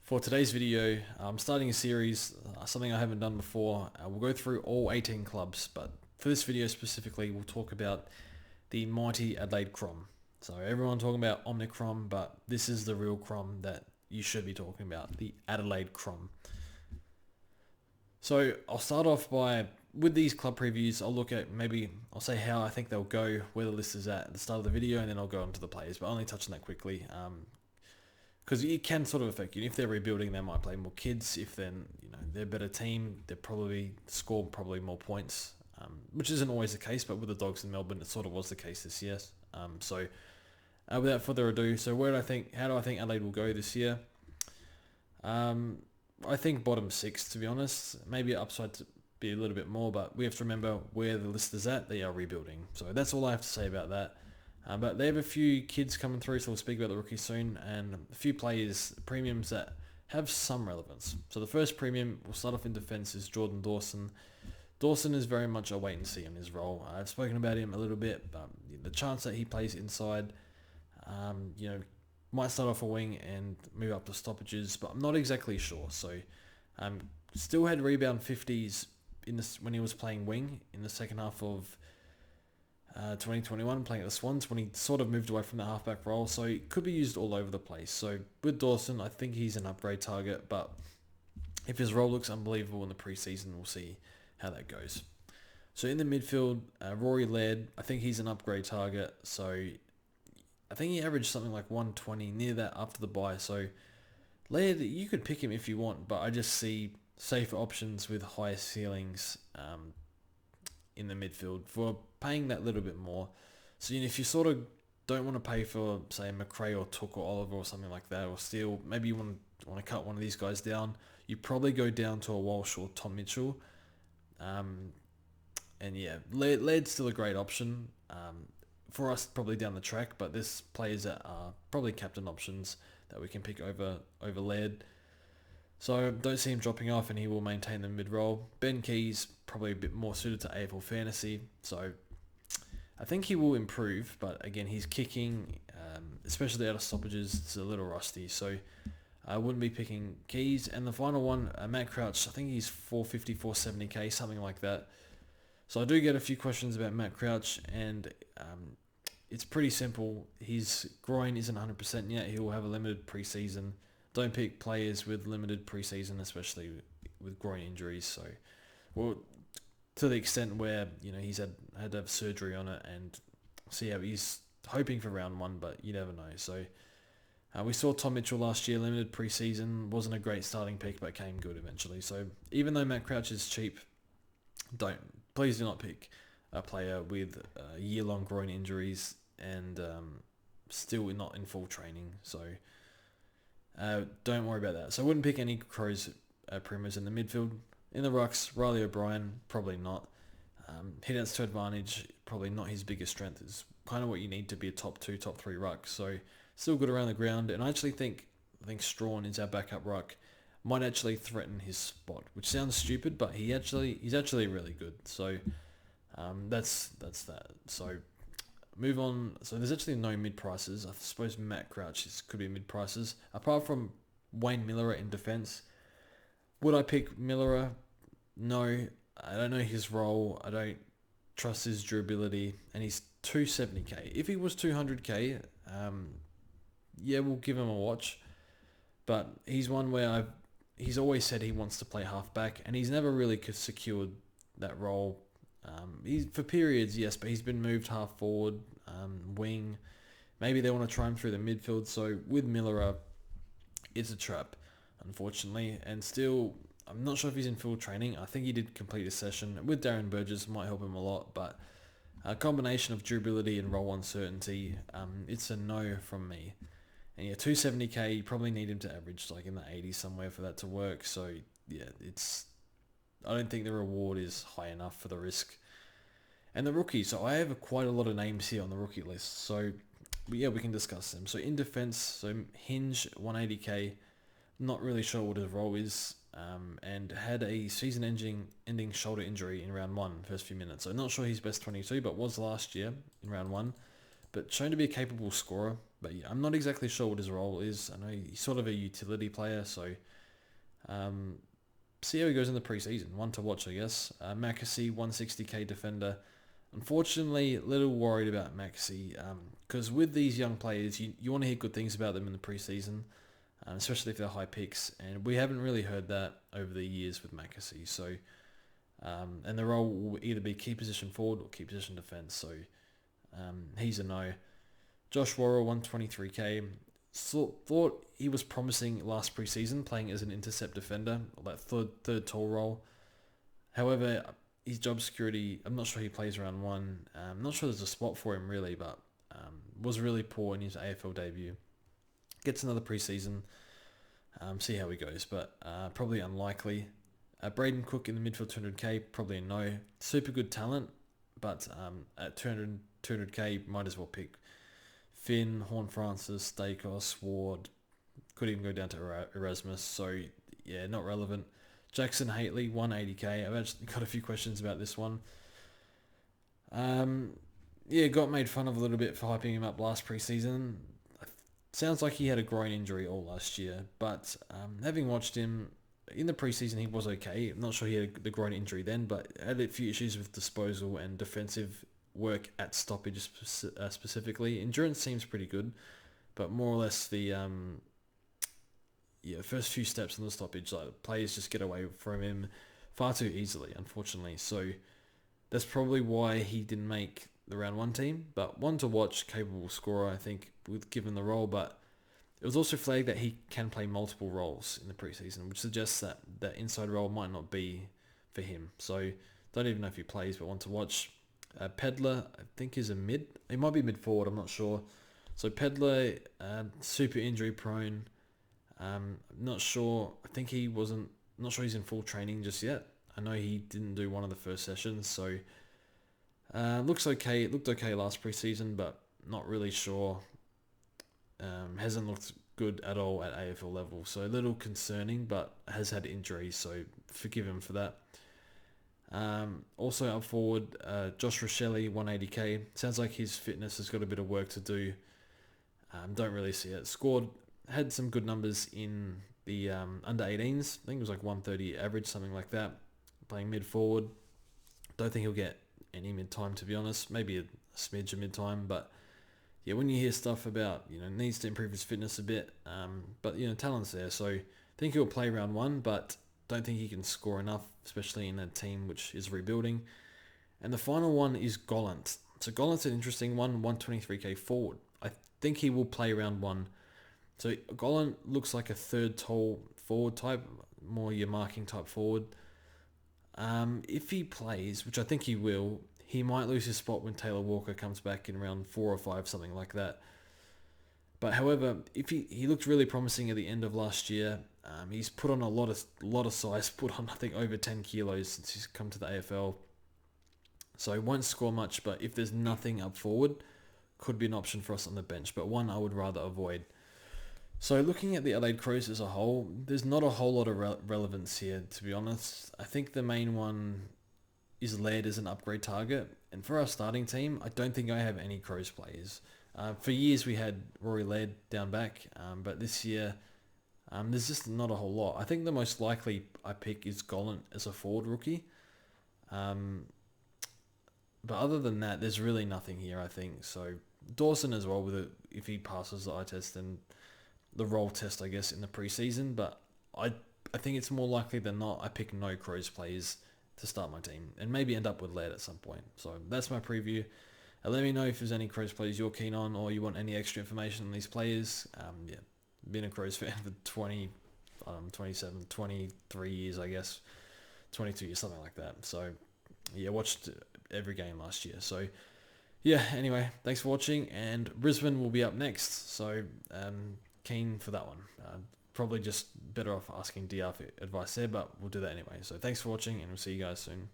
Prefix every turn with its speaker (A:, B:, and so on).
A: For today's video, I'm starting a series, something I haven't done before. We'll go through all 18 clubs, but for this video specifically, we'll talk about the mighty Adelaide Crom. So everyone talking about Omnicrom, but this is the real Crom that you should be talking about, the Adelaide Crom. So I'll start off with these club previews, I'll say how I think they'll go, where the list is at the start of the video, and then I'll go on to the players, but only touch on that quickly. Because it can sort of affect you. If they're rebuilding, they might play more kids. If they're a better team, they'll probably score more points, which isn't always the case. But with the Dogs in Melbourne, it sort of was the case this year. Without further ado, so how do I think Adelaide will go this year? I think bottom six, to be honest. Maybe upside to be a little bit more, but we have to remember where the list is at. They are rebuilding, so that's all I have to say about that. But they have a few kids coming through, so we'll speak about the rookies soon, and a few players, premiums that have some relevance. So the first premium, we'll start off in defence, is Jordan Dawson. Dawson is very much a wait and see on his role. I've spoken about him a little bit, but the chance that he plays inside, might start off a wing and move up to stoppages, but I'm not exactly sure. So, still had rebound 50s when he was playing wing in the second half of 2021, playing at the Swans, when he sort of moved away from the halfback role, so he could be used all over the place. So with Dawson, I think he's an upgrade target, but if his role looks unbelievable in the preseason, we'll see how that goes. So in the midfield, Rory Laird, I think he's an upgrade target, so I think he averaged something like 120, near that after the bye. So Laird, you could pick him if you want, but I just see safer options with higher ceilings in the midfield for paying that little bit more. So if you sort of don't want to pay for, say, McRae or Took or Oliver or something like that, or Steele, maybe you want to cut one of these guys down, you probably go down to a Walsh or Tom Mitchell. Laird's still a great option for us probably down the track, but there's players that are probably captain options that we can pick over Laird. So don't see him dropping off, and he will maintain the mid-roll. Ben Keys, probably a bit more suited to AFL fantasy, so I think he will improve, but again, his kicking, especially out of stoppages, is a little rusty, so I wouldn't be picking Keys. And the final one, Matt Crouch, I think he's 450, 470k, something like that. So I do get a few questions about Matt Crouch, and it's pretty simple. His groin isn't 100% yet. He will have a limited preseason. Don't pick players with limited preseason, especially with groin injuries. So, to the extent where he's had to have surgery on it, and see how he's hoping for round one, but you never know. So, we saw Tom Mitchell last year, limited preseason, wasn't a great starting pick, but came good eventually. So, even though Matt Crouch is cheap, please do not pick a player with year-long groin injuries and still not in full training. So. Don't worry about that. So I wouldn't pick any Crows primers in the midfield. In the rucks, Riley O'Brien, probably not. Hitouts to advantage, probably not his biggest strength. Is kind of what you need to be a top 2, top 3 ruck. So still good around the ground. And I actually think Strawn is our backup ruck, might actually threaten his spot, which sounds stupid, but he's actually really good. So that's that. So move on. So there's actually no mid prices. I suppose Matt Crouch could be mid prices. Apart from Wayne Miller in defence, would I pick Miller? No, I don't know his role. I don't trust his durability, and he's 270k. If he was 200k, we'll give him a watch. But he's one where he's always said he wants to play halfback, and he's never really secured that role. He's for periods, yes, but he's been moved half forward, wing. Maybe they want to try him through the midfield. So with Miller, it's a trap, unfortunately. And still, I'm not sure if he's in full training. I think he did complete a session. With Darren Burgess, might help him a lot. But a combination of durability and role uncertainty, it's a no from me. And 270k, you probably need him to average like in the 80s somewhere for that to work. So I don't think the reward is high enough for the risk. And the rookies, so I have quite a lot of names here on the rookie list. So we can discuss them. So in defense, so Hinge, 180k, not really sure what his role is, and had a season-ending shoulder injury in round 1, first few minutes. So not sure he's best 22, but was last year in round 1. But shown to be a capable scorer. But yeah, I'm not exactly sure what his role is. I know he's sort of a utility player, so see how he goes in the preseason. One to watch, I guess. Mackesy, 160k defender. Unfortunately, a little worried about Maxey because with these young players, you want to hear good things about them in the preseason, especially if they're high picks, and we haven't really heard that over the years with Mackesy. So, and the role will either be key position forward or key position defence. So, he's a no. Josh Worrell, 123k. Thought he was promising last preseason, playing as an intercept defender, or that third tall role. However, his job security, I'm not sure he plays round one. I'm not sure there's a spot for him really, but was really poor in his AFL debut. Gets another preseason, see how he goes, but probably unlikely. Braden Cook in the midfield, 200k, probably a no. Super good talent, but at 200k, might as well pick Finn, Horn-Francis, Stakos, Ward. Could even go down to Erasmus, so yeah, not relevant. Jackson Haitley, 180k. I've actually got a few questions about this one. Yeah, got made fun of a little bit for hyping him up last preseason. Sounds like he had a groin injury all last year, but having watched him in the preseason, he was okay. I'm not sure he had the groin injury then, but had a few issues with disposal and defensive work at stoppage specifically. Endurance seems pretty good, but more or less the first few steps on the stoppage, like players just get away from him far too easily, unfortunately. So that's probably why he didn't make the round one team. But one to watch, capable scorer, I think, with given the role. But it was also flagged that he can play multiple roles in the preseason, which suggests that that inside role might not be for him. So don't even know if he plays, but one to watch. Pedler, I think, is a mid. He might be mid forward. I'm not sure. So Pedler, super injury prone. Not sure. I think he wasn't. Not sure he's in full training just yet. I know he didn't do one of the first sessions, so looks okay. It looked okay last preseason, but not really sure. Hasn't looked good at all at AFL level, so a little concerning. But has had injuries, so forgive him for that. Also up forward, Josh Rochelle, 180k. Sounds like his fitness has got a bit of work to do. Don't really see it. Had some good numbers in the under 18s. I think it was like 130 average, something like that. Playing mid forward. Don't think he'll get any mid time, to be honest. Maybe a smidge of mid time, but yeah, when you hear stuff about needs to improve his fitness a bit, but talent's there. So I think he'll play round one, but don't think he can score enough, especially in a team which is rebuilding. And the final one is Gollant. So Gollant's an interesting one, 123k forward. I think he will play round one. So Gollant looks like a third tall forward type, more your marking type forward. If he plays, which I think he will, he might lose his spot when Taylor Walker comes back in round 4 or 5, something like that. But however, if he looked really promising at the end of last year. He's put on a lot of size, put on I think over 10 kilos since he's come to the AFL. So he won't score much, but if there's nothing up forward, could be an option for us on the bench, but one I would rather avoid. So looking at the Adelaide Crows as a whole, there's not a whole lot of relevance here, to be honest. I think the main one is Laird as an upgrade target. And for our starting team, I don't think I have any Crows players. For years we had Rory Laird down back, but this year there's just not a whole lot. I think the most likely I pick is Gollant as a forward rookie. But other than that, there's really nothing here, I think. So Dawson as well, if he passes the eye test and the role test, I guess, in the preseason. But I think it's more likely than not I pick no Crows players to start my team and maybe end up with Laird at some point. So that's my preview. Let me know if there's any Crows players you're keen on or you want any extra information on these players. Been a Crows fan for 27, 23 years, I guess. 22 years, something like that. So, yeah, watched every game last year. So, yeah, anyway, thanks for watching. And Brisbane will be up next. So, keen for that one. Probably just better off asking DR for advice there, but we'll do that anyway. So, thanks for watching, and we'll see you guys soon.